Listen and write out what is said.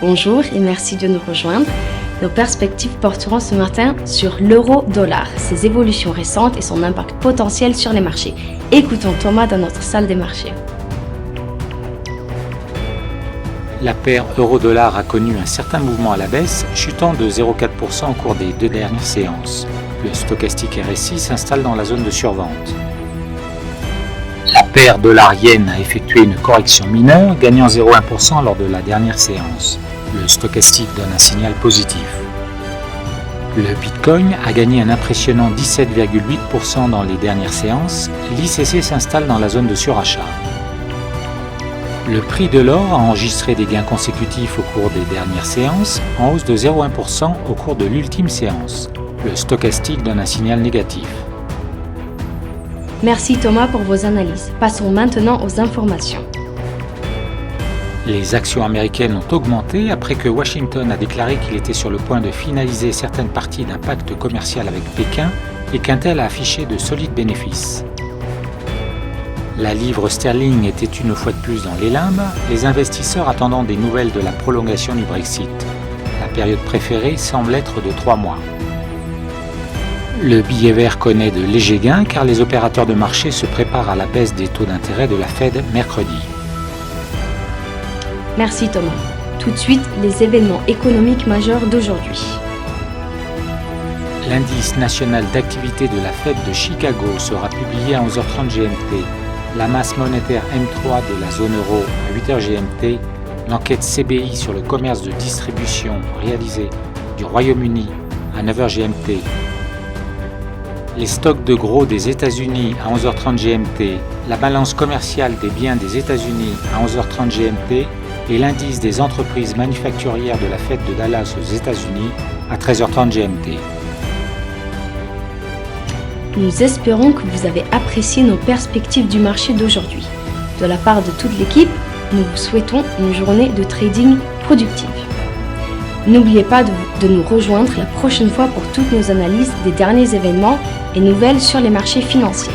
Bonjour et merci de nous rejoindre. Nos perspectives porteront ce matin sur l'euro-dollar, ses évolutions récentes et son impact potentiel sur les marchés. Écoutons Thomas dans notre salle des marchés. La paire euro-dollar a connu un certain mouvement à la baisse, chutant de 0,4% au cours des 2 dernières séances. Le stochastique RSI s'installe dans la zone de survente. La paire dollar-yen a effectué une correction mineure, gagnant 0,1% lors de la dernière séance. Le stochastique donne un signal positif. Le Bitcoin a gagné un impressionnant 17,8% dans les dernières séances. L'ICC s'installe dans la zone de surachat. Le prix de l'or a enregistré des gains consécutifs au cours des dernières séances, en hausse de 0,1% au cours de l'ultime séance. Le stochastique donne un signal négatif. Merci Thomas pour vos analyses. Passons maintenant aux informations. Les actions américaines ont augmenté après que Washington a déclaré qu'il était sur le point de finaliser certaines parties d'un pacte commercial avec Pékin et qu'Intel a affiché de solides bénéfices. La livre sterling était une fois de plus dans les limbes, les investisseurs attendant des nouvelles de la prolongation du Brexit. La période préférée semble être de 3 mois. Le billet vert connaît de légers gains car les opérateurs de marché se préparent à la baisse des taux d'intérêt de la Fed mercredi. Merci Thomas. Tout de suite, les événements économiques majeurs d'aujourd'hui. L'indice national d'activité de la Fed de Chicago sera publié à 11h30 GMT. La masse monétaire M3 de la zone euro à 8h GMT. L'enquête CBI sur le commerce de distribution réalisée du Royaume-Uni à 9h GMT. Les stocks de gros des États-Unis à 11h30 GMT. La balance commerciale des biens des États-Unis à 11h30 GMT. Et l'indice des entreprises manufacturières de la fête de Dallas aux États-Unis à 13h30 GMT. Nous espérons que vous avez apprécié nos perspectives du marché d'aujourd'hui. De la part de toute l'équipe, nous vous souhaitons une journée de trading productive. N'oubliez pas de nous rejoindre la prochaine fois pour toutes nos analyses des derniers événements et nouvelles sur les marchés financiers.